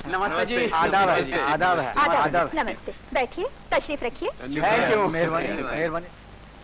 नमस्ते जी। आदाब है, आदाब है, आदाब। नमस्ते, बैठिए, तशरीफ रखिए। थैंक यू, मेहरबानी मेहरबानी।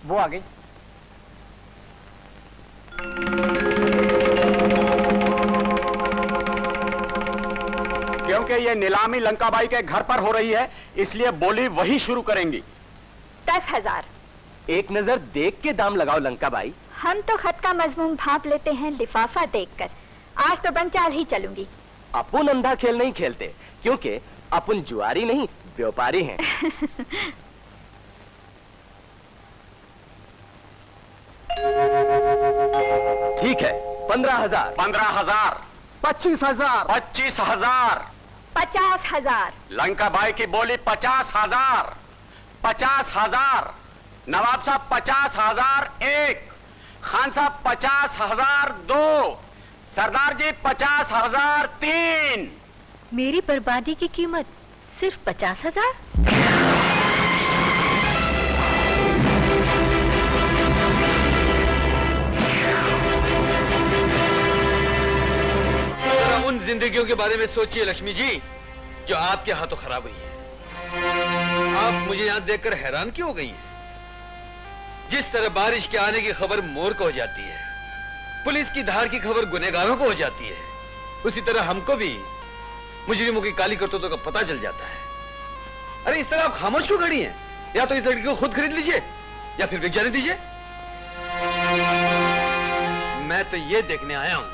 वो आ गई। क्योंकि ये नीलामी लंकाबाई के घर पर हो रही है, इसलिए बोली वही शुरू करेंगी। 10,000। एक नजर देख के दाम लगाओ लंकाबाई। हम तो खत का मजमून भाप लेते हैं लिफाफा देखकर। आज तो बंचाल ही चलूंगी। अपन अंधा खेल नहीं खेलते, क्योंकि अपन जुआरी नहीं व्यापारी हैं। ठीक है, 15,000। 15,000। 25,000। 25,000। 50,000। लंकाबाई की बोली 50,000। 50,000। नवाब साहब 50,000 1। खान साहब 50,000 2। सरदार जी 50,000 3। मेरी बर्बादी की कीमत सिर्फ 50,000? उन जिंदगियों के बारे में सोचिए लक्ष्मी जी, जो आपके हाथों खराब हुई है। आप मुझे यहां देखकर हैरान क्यों हो गई हैं? जिस तरह बारिश के आने की खबर मोर को हो जाती है, पुलिस की धार की खबर गुनहगारों को हो जाती है, उसी तरह हमको भी मुजरिमों की काली करतूतों का पता चल जाता है। अरे इस तरह आप खामोश क्यों खड़ी हैं? या तो इस लड़की को खुद खरीद लीजिए या फिर बिक जाने दीजिए। मैं तो ये देखने आया हूं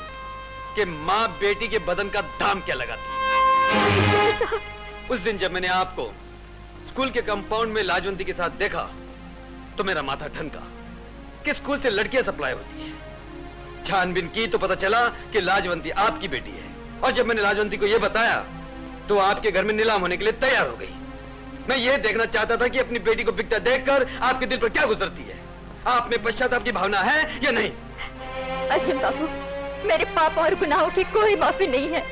कि माँ बेटी के बदन का दाम क्या लगाती है। उस दिन जब मैंने आपको स्कूल के कंपाउंड में लाजवंती के साथ देखा तो मेरा माथा ठनका कि स्कूल से लड़कियां सप्लाई होती है। छानबीन की तो पता चला कि लाजवंती आपकी बेटी है, और जब मैंने लाजवंती को यह बताया तो आपके घर में नीलाम होने के लिए तैयार हो गई। मैं ये देखना चाहता था कि अपनी बेटी को बिकता देखकर आपके दिल पर क्या गुजरती है। आप में पश्चाताप की भावना है या नहीं? अजीम बाबू, मेरे पाप और गुनाहों की कोई माफी नहीं है।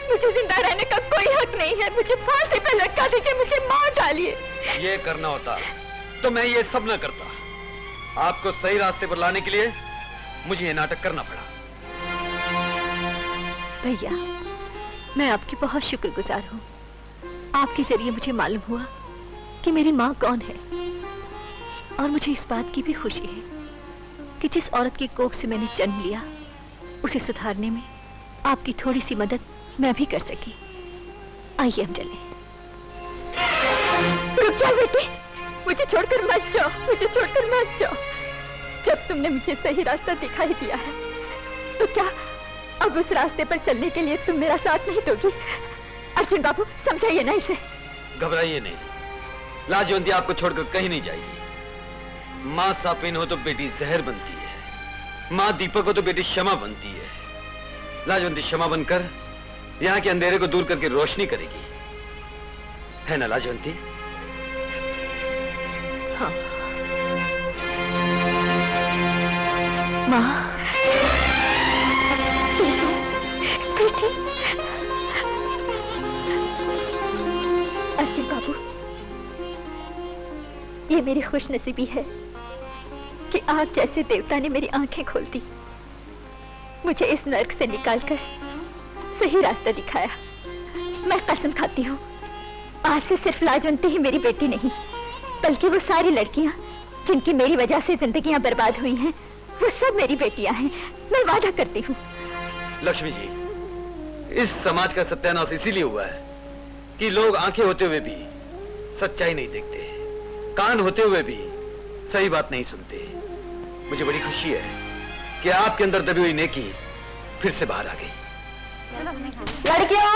मुझे जिंदा रहने का कोई हक नहीं है। मुझे फांसी पे लटका दीजिए, मुझे मार डालिए। ये करना होता तो मैं ये सब न करता। आपको सही रास्ते पर लाने के लिए मुझे ये नाटक करना पड़ा। भैया, मैं आपकी बहुत शुक्रगुजार हूँ। आपके जरिए मुझे मालूम हुआ कि मेरी माँ कौन है, और मुझे इस बात की भी खुशी है कि जिस औरत की कोख से मैंने जन्म लिया, उसे सुधारने में आपकी थोड़ी सी मदद मैं भी कर सकी। आइए हम चलें। रुक जाओ बेटी, मुझे छोड़कर मत जाओ, मुझे छोड़कर मत जाओ। जब तुमने मुझे सही रास्ता दिखाई दिया है, तो क्या अब उस रास्ते पर चलने के लिए तुम मेरा साथ नहीं दोगी? अर्जुन बाबू, समझाइए ना इसे। घबराइए नहीं, लाजवंती आपको छोड़कर कहीं नहीं जाएगी। माँ सापिन हो तो बेटी जहर बनती है, माँ दीपक हो तो बेटी शमा बनती है। लाजवंती शमा बनकर यहाँ के अंधेरे को दूर करके रोशनी करेगी, है ना लाजवंती? हाँ। माँ, बेटी, अर्जुन बाबू, ये मेरी खुशनसीबी है कि आप जैसे देवता ने मेरी आंखें खोल दी, मुझे इस नर्क से निकालकर सही रास्ता दिखाया। मैं कसम खाती हूँ, आज से सिर्फ लाजवंती ही मेरी बेटी नहीं, बल्कि वो सारी लड़कियां जिनकी मेरी वजह से जिंदगियां बर्बाद हुई हैं, वो सब मेरी बेटियां हैं। मैं वादा करती हूँ। लक्ष्मी जी, इस समाज का सत्यानाश इसीलिए हुआ है कि लोग आंखें होते हुए भी सच्चाई नहीं देखते, कान होते हुए भी सही बात नहीं सुनते। मुझे बड़ी खुशी है कि आपके अंदर दबी हुई नेकी फिर से बाहर आ गई। लड़कियों,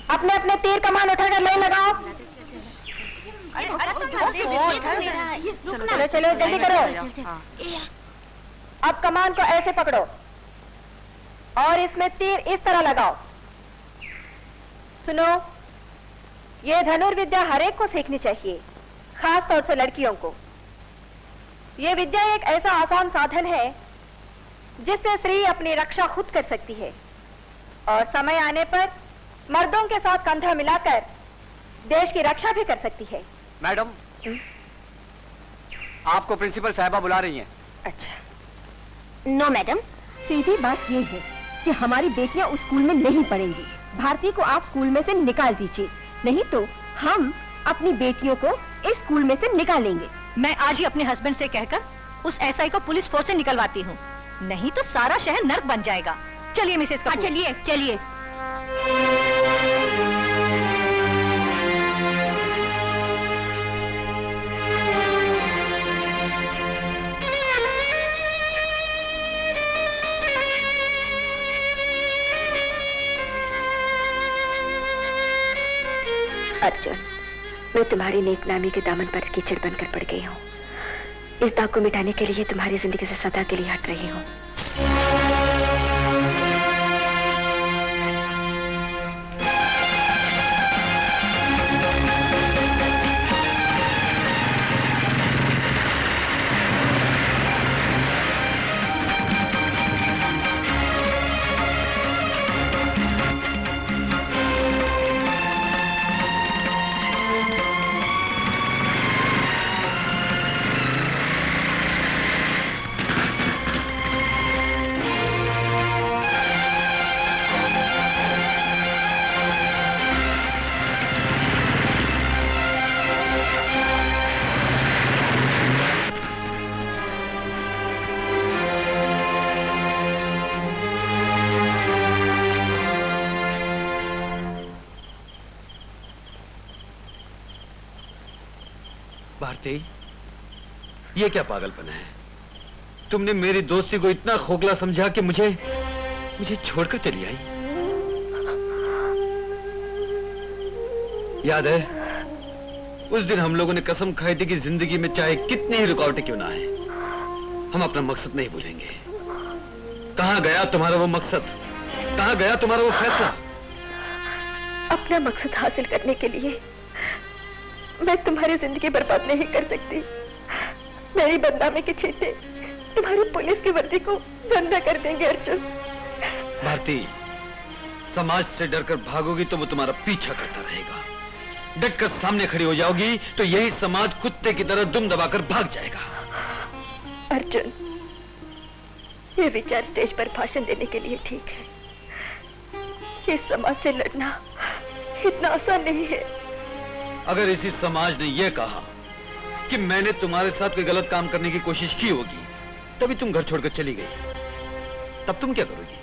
अपने अपने तीर कमान उठाकर लाइन लगाओ। चलो चलो जल्दी करो। अब कमान को ऐसे पकड़ो और इसमें तीर इस तरह लगाओ। सुनो, ये धनुर्विद्या हर एक को सीखनी चाहिए, खास तौर से लड़कियों को। ये विद्या एक ऐसा आसान साधन है जिससे स्त्री अपनी रक्षा खुद कर सकती है, और समय आने पर मर्दों के साथ कंधा मिलाकर देश की रक्षा भी कर सकती है। मैडम, आपको प्रिंसिपल साहिबा बुला रही हैं। अच्छा। नो मैडम, सीधी बात ये है कि हमारी बेटियां उस स्कूल में नहीं पढ़ेंगी। भारती को आप स्कूल में से निकाल दीजिए, नहीं तो हम अपनी बेटियों को इस स्कूल में से निकालेंगे। मैं आज ही अपने हस्बैंड से कहकर उस एसआई को पुलिस फोर्स से निकलवाती हूँ, नहीं तो सारा शहर नर्क बन जाएगा। चलिए मिसेस कपूर। चलिए चलिए। अर्जुन, मैं तुम्हारी नेकनामी के दामन पर कीचड़ बनकर पड़ गई हूँ। इस दाग को मिटाने के लिए तुम्हारी जिंदगी से सदा के लिए हट रही हूँ। भारती, ये क्या पागलपन है? तुमने मेरी दोस्ती को इतना खोखला समझा कि मुझे छोड़कर चली आई। याद है उस दिन हम लोगों ने कसम खाई थी कि जिंदगी में चाहे कितनी ही रुकावटें क्यों ना आए, हम अपना मकसद नहीं भूलेंगे। कहां गया तुम्हारा वो मकसद? कहां गया तुम्हारा वो फैसला? अपना मकसद हासिल करने के लिए मैं तुम्हारी जिंदगी बर्बाद नहीं कर सकती। मेरी बदनामी के छींटे तुम्हारी पुलिस की वर्दी को गंदा कर देंगे अर्जुन। भारती, समाज से डरकर भागोगी तो वो तुम्हारा पीछा करता रहेगा। डटकर सामने खड़ी हो जाओगी तो यही समाज कुत्ते की तरह दुम दबाकर भाग जाएगा। अर्जुन, ये विचार स्टेज पर भाषण देने के लिए ठीक है, ये समाज से लड़ना इतना आसान नहीं है। अगर इसी समाज ने यह कहा कि मैंने तुम्हारे साथ कोई गलत काम करने की कोशिश की होगी तभी तुम घर छोड़कर चली गई, तब तुम क्या करोगी?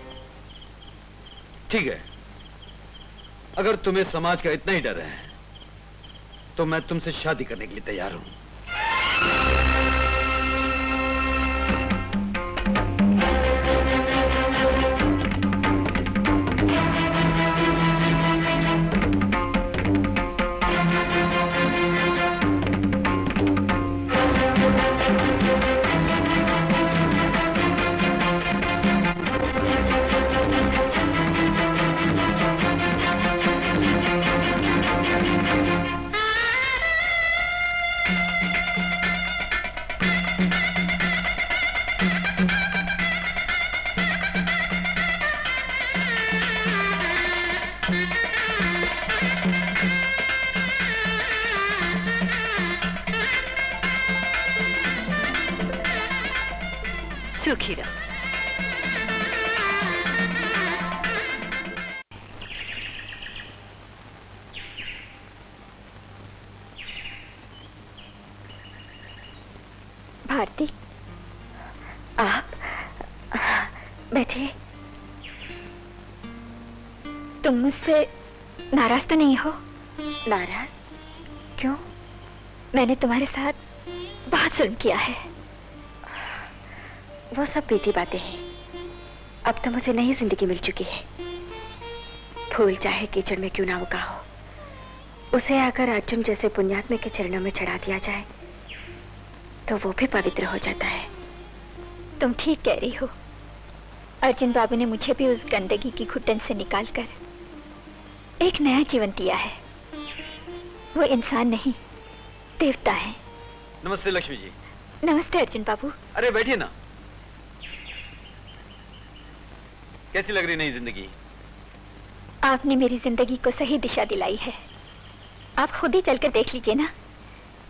ठीक है, अगर तुम्हें समाज का इतना ही डर है तो मैं तुमसे शादी करने के लिए तैयार हूं। सुखी रहो। भारती, आप बैठे। तुम मुझसे नाराज तो नहीं हो? नाराज? क्यों? मैंने तुम्हारे साथ बहुत जुल्म किया है। वो सब बीती बातें हैं, अब तो मुझे नई जिंदगी मिल चुकी है। फूल चाहे कीचड़ में क्यों ना उगा हो, उसे अगर अर्जुन जैसे पुण्यात्मा के चरणों में चढ़ा दिया जाए तो वो भी पवित्र हो जाता है। तुम ठीक कह रही हो। अर्जुन बाबू ने मुझे भी उस गंदगी की घुटन से निकालकर एक नया जीवन दिया है। वो इंसान नहीं, देवता है। नमस्ते लक्ष्मी जी। नमस्ते अर्जुन बाबू। अरे बैठिए ना। कैसी लग रही नई जिंदगी? आपने मेरी जिंदगी को सही दिशा दिलाई है। आप खुद ही चलकर देख लीजिए ना।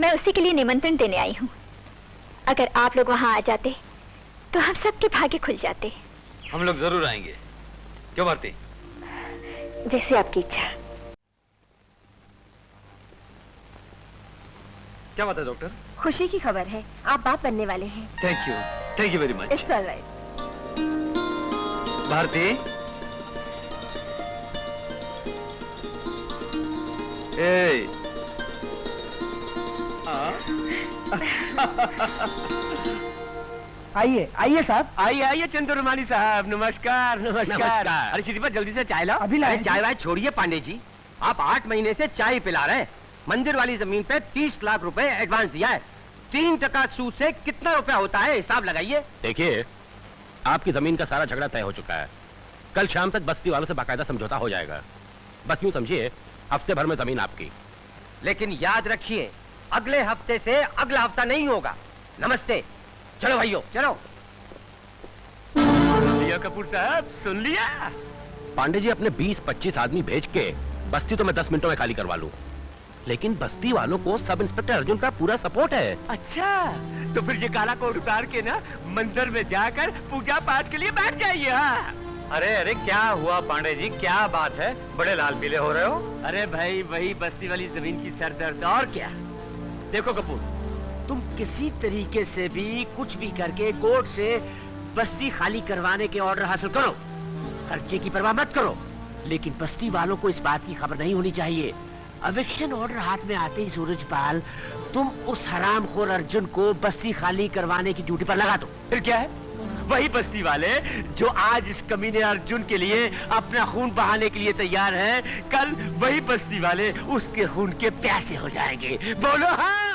मैं उसी के लिए निमंत्रण देने आई हूँ। अगर आप लोग वहाँ आ जाते तो हम सबके भाग्य खुल जाते। हम लोग जरूर आएंगे, क्यों भारती? जैसे आपकी इच्छा। क्या बात है डॉक्टर? खुशी की खबर है, आप बाप बनने वाले हैं। Thank you very much. It's alright. Bharti, ए, आइए आइए साहब। आइए आइए चंद्रमानी साहब, नमस्कार नमस्कार। अरे श्रीपत जल्दी से चाय लाओ। अभी लाए। अरे चाय वाय छोड़िए पांडे जी, आप 8 महीने से चाय पिला रहे हैं। मंदिर वाली जमीन पे 30 लाख रुपए एडवांस दिया है। 3% सूद से कितना रुपया होता है हिसाब लगाइए। देखिए, आपकी जमीन का सारा झगड़ा तय हो चुका है। कल शाम तक बस्ती वालों से बाकायदा समझौता हो जाएगा। बस यूं समझिए, हफ्ते भर में जमीन आपकी। लेकिन याद रखिए, अगले हफ्ते से अगला हफ्ता नहीं होगा। नमस्ते, चलो भाइयों चलो। लिया कपूर साहब, सुन लिया? पांडे जी, अपने 20-25 आदमी भेज के बस्ती तो मैं 10 मिनटों में खाली करवा लूं, लेकिन बस्ती वालों को सब इंस्पेक्टर अर्जुन का पूरा सपोर्ट है। अच्छा, तो फिर ये काला कोट उतार के ना मंदिर में जाकर पूजा पाठ के लिए बैठ जाइए। हाँ। अरे अरे क्या हुआ पांडे जी, क्या बात है? बड़े लाल पीले हो रहे हो। अरे भाई, वही बस्ती वाली जमीन की सरदर्द, और क्या। देखो कपूर, तुम किसी तरीके से भी कुछ भी करके कोर्ट से बस्ती खाली करवाने के ऑर्डर हासिल करो। खर्चे की परवाह मत करो, लेकिन बस्ती वालों को इस बात की खबर नहीं होनी चाहिए। एविक्शन ऑर्डर हाथ में आते ही सूरजपाल, तुम उस हरामखोर अर्जुन को बस्ती खाली करवाने की ड्यूटी पर लगा दो। फिर क्या है, वही बस्ती वाले जो आज इस कमीने अर्जुन के लिए अपना खून बहाने के लिए तैयार हैं, कल वही बस्ती वाले उसके खून के प्यासे हो जाएंगे। बोलो हाँ।